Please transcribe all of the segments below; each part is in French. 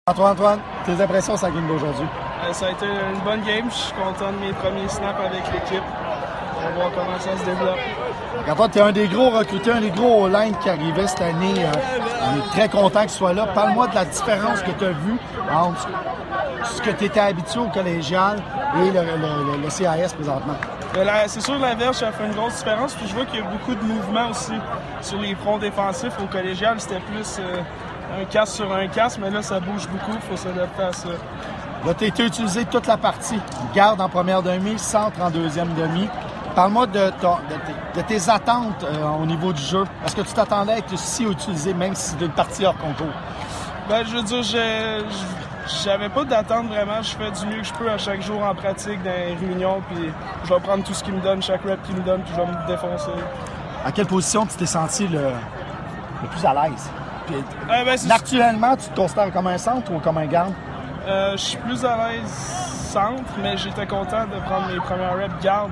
Antoine, tes impressions sur la game d'aujourd'hui? Ça a été une bonne game. Je suis content de mes premiers snaps avec l'équipe. On va voir comment ça se développe. Antoine, tu es un des gros recrutés, un des gros O-line qui arrivait cette année. On est très content que tu sois là. Parle-moi de la différence que tu as vue entre ce que tu étais habitué au collégial et le CAS présentement. C'est sûr que la verge, ça fait une grosse différence. Puis je vois qu'il y a beaucoup de mouvements aussi sur les fronts défensifs. Au collégial, c'était plus un casque sur un casque, mais là, ça bouge beaucoup. Il faut s'adapter à ça. Là, tu as été utilisé toute la partie. Garde en première demi, centre en deuxième demi. Parle-moi de tes attentes au niveau du jeu. Est-ce que tu t'attendais à être aussi utilisé, même si c'est une partie hors concours? Ben, je veux dire, j'avais pas d'attente vraiment. Je fais du mieux que je peux à chaque jour en pratique, dans les réunions, puis je vais prendre tout ce qu'il me donne, chaque rep qu'il me donne, puis je vais me défoncer. À quelle position tu t'es senti le plus à l'aise? Naturellement, tu te considères comme un centre ou comme un garde? Je suis plus à l'aise centre, mais j'étais content de prendre mes premières reps garde,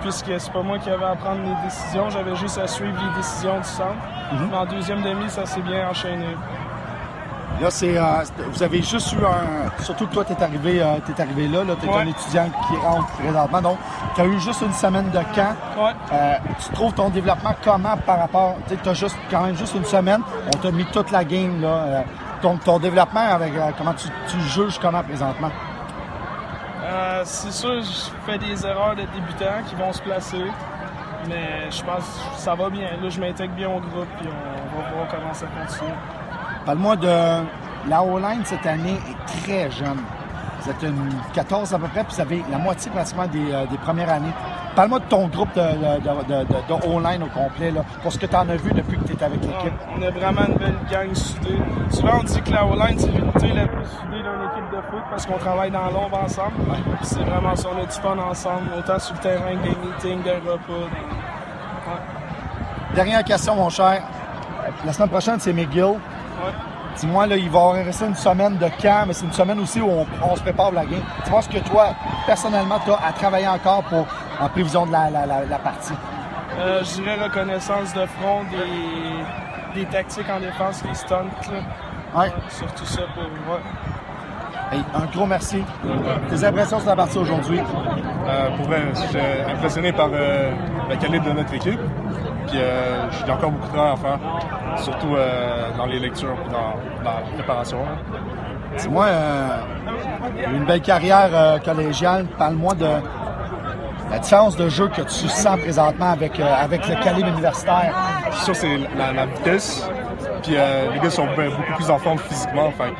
puisque c'est pas moi qui avais à prendre les décisions, j'avais juste à suivre les décisions du centre. Mais en deuxième demi, ça s'est bien enchaîné. Là, vous avez juste eu surtout que toi, t'es arrivé là, t'es un étudiant qui rentre présentement, donc tu as eu juste une semaine de camp. Ouais. Tu trouves ton développement comment par rapport, tu as quand même juste une semaine, on t'a mis toute la game, là. Ton développement, avec comment tu juges comment présentement? C'est sûr, je fais des erreurs de débutant qui vont se placer, mais je pense que ça va bien. Là, je m'intègre bien au groupe, puis on va voir comment ça continue. Parle-moi de la O-line cette année est très jeune. Vous êtes une 14 à peu près, puis vous avez la moitié pratiquement des premières années. Parle-moi de ton groupe de O-line au complet, là, pour ce que tu en as vu depuis que tu es avec l'équipe. On a vraiment une belle gang soudée. Souvent, on dit que la O-line, c'est l'unité la plus soudée d'une équipe de foot parce qu'on travaille dans l'ombre ensemble. Ouais. C'est vraiment ça, on a du fun ensemble, autant sur le terrain que des meetings, des repas. Ouais. Dernière question, mon cher. La semaine prochaine, c'est McGill. Ouais. Dis-moi, là, il va y rester une semaine de camp, mais c'est une semaine aussi où on se prépare pour la game. Dis-moi ce que toi, personnellement, tu as à travailler encore en prévision de la partie. Je dirais reconnaissance de front, des tactiques en défense, les stunts. Là. Ouais. Surtout ça pour. Ouais. Hey, un gros merci. Tes impressions sur la partie aujourd'hui? Pour vrai, je suis impressionné par la qualité de notre équipe. Puis j'ai encore beaucoup de travail à faire, surtout dans les lectures et dans la préparation. Dis-moi, une belle carrière collégiale. Parle-moi de la différence de jeu que tu sens présentement avec le calibre universitaire. Je suis sûr que c'est la vitesse. Puis les gars sont beaucoup plus en forme physiquement. Fait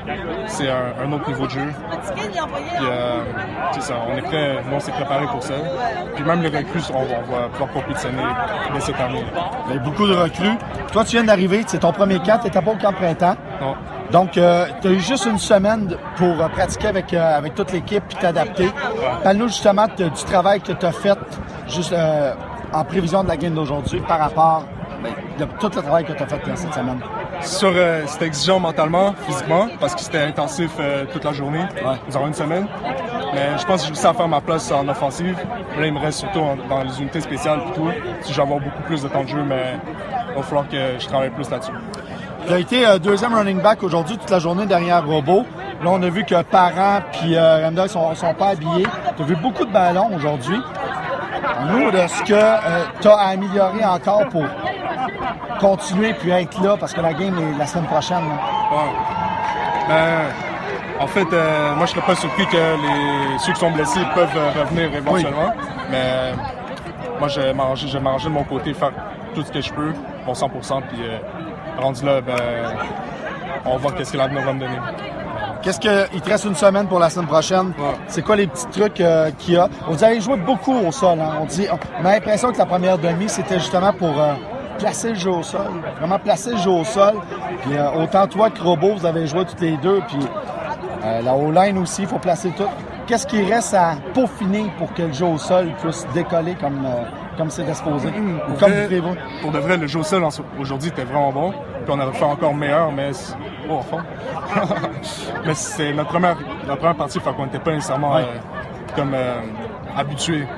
c'est un autre niveau de jeu. Puis c'est ça, on est prêt, nous on s'est préparé pour ça. Puis même les recrues, on va pouvoir compétitionner dès cette année. Il y a beaucoup de recrues. Toi, tu viens d'arriver, c'est ton premier camp, tu n'étais pas au camp printemps. Non. Donc, tu as eu juste une semaine pour pratiquer avec toute l'équipe et t'adapter. Parle-nous justement du travail que tu as fait juste en prévision de la game d'aujourd'hui par rapport de tout le travail que tu as fait cette semaine. C'était exigeant mentalement, physiquement, parce que c'était intensif toute la journée, durant une semaine. Mais je pense que j'ai réussi à faire ma place en offensive. Là, il me reste surtout dans les unités spéciales et tout. Si je vais avoir beaucoup plus de temps de jeu, mais il va falloir que je travaille plus là-dessus. Tu as été deuxième running back aujourd'hui toute la journée derrière Robot. Là, on a vu que Parent et Randall sont pas habillés. Tu as vu beaucoup de ballons aujourd'hui. Nous, de ce que tu as à améliorer encore pour continuer puis être là, parce que la game est la semaine prochaine. Ouais. En fait, moi, je serais pas surpris que ceux qui sont blessés peuvent revenir éventuellement. Oui. Mais moi, je vais m'arranger de mon côté, faire tout ce que je peux, mon 100%, puis rendu là, on va voir qu'est-ce que l'avenir va me donner. Il te reste une semaine pour la semaine prochaine. Ouais. C'est quoi les petits trucs qu'il y a? Vous avez joué beaucoup au sol. Hein? On a l'impression que la première demi, c'était justement pour placer le jeu au sol. Vraiment placer le jeu au sol. Puis autant toi que Robot, vous avez joué toutes les deux. Puis la O-line aussi, il faut placer tout. Qu'est-ce qui reste à peaufiner pour que le jeu au sol puisse décoller comme c'est disposé? Comme vous prévoyez? Pour de vrai, le jeu au sol aujourd'hui était vraiment bon. Puis on aurait fait encore meilleur, mais au fond. Mais c'est notre première partie, fait qu'on n'était pas nécessairement habitué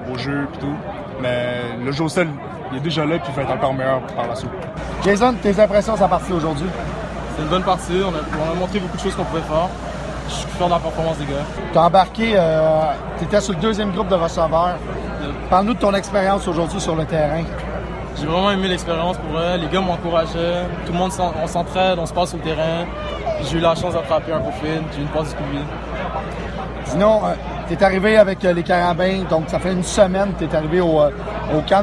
au jeu et tout. Mais le jeu au sol, il est déjà là, puis il va être encore meilleur par la suite. Jason, tes impressions sur la partie aujourd'hui? C'est une bonne partie. On a montré beaucoup de choses qu'on pouvait faire. Je suis fier de la performance des gars. Tu as embarqué, tu étais sur le deuxième groupe de receveurs. Parle-nous de ton expérience aujourd'hui sur le terrain. J'ai vraiment aimé l'expérience pour eux. Les gars m'encourageaient. Tout le monde, on s'entraide, on se passe sur le terrain. Puis j'ai eu la chance d'attraper un gros fit. J'ai eu une passe du Scooby. Sinon, tu es arrivé avec les Carabins, donc ça fait une semaine que tu es arrivé au camp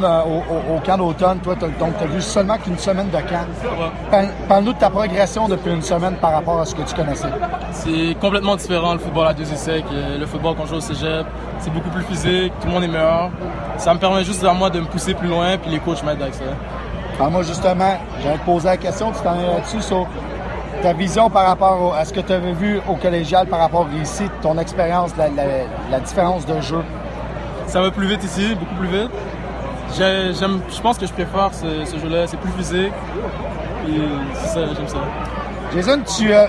d'automne. Toi, donc tu as vu seulement qu'une semaine de camp. Ouais. Parle-nous de ta progression depuis une semaine par rapport à ce que tu connaissais. C'est complètement différent le football à 2 essais que le football qu'on joue au cégep. C'est beaucoup plus physique, tout le monde est meilleur. Ça me permet juste à moi de me pousser plus loin, puis les coachs m'aident avec ça. Alors moi, justement, j'allais te poser la question, tu t'en es là-dessus, sur ta vision par rapport à ce que tu avais vu au collégial par rapport ici, ton expérience, la différence de jeu. Ça va plus vite ici, beaucoup plus vite. Je pense que je préfère ce jeu-là, c'est plus physique. Et c'est ça, j'aime ça. Jason,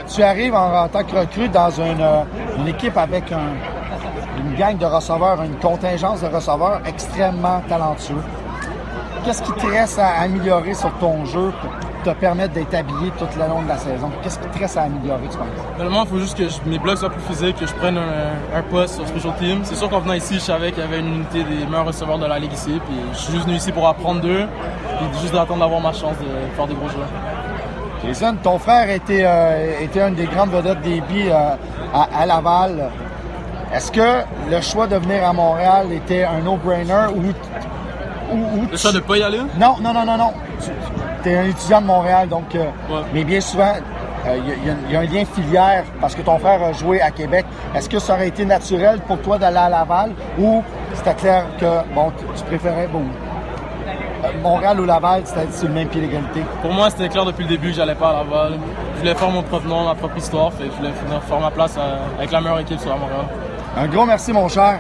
tu arrives en tant que recrue dans une équipe avec une gang de receveurs, une contingence de receveurs extrêmement talentueux. Qu'est-ce qui te reste à améliorer sur ton jeu pour te permettre d'être habillé tout le long de la saison? Qu'est-ce qui te reste à améliorer, tu penses? Normalement, il faut juste que mes blocs soient plus physiques, que je prenne un poste sur Special Team. C'est sûr qu'en venant ici, je savais qu'il y avait une unité des meilleurs receveurs de la Ligue ici. Puis je suis juste venu ici pour apprendre d'eux, puis juste d'attendre d'avoir ma chance de faire des gros jeux. Jason, ton frère était une des grandes vedettes des billes à Laval. Est-ce que le choix de venir à Montréal était un no-brainer ou Le choix de ne pas y aller? Non. Tu es un étudiant de Montréal, donc. Ouais. Mais bien souvent, il y a un lien filière parce que ton frère a joué à Québec. Est-ce que ça aurait été naturel pour toi d'aller à Laval ou c'était clair que tu préférais Montréal ou Laval, c'était sur le même pied d'égalité? Pour moi, c'était clair depuis le début que j'allais pas à Laval. Je voulais faire mon propre nom, ma propre histoire. Je voulais faire ma place avec la meilleure équipe sur Montréal. Un gros merci, mon cher.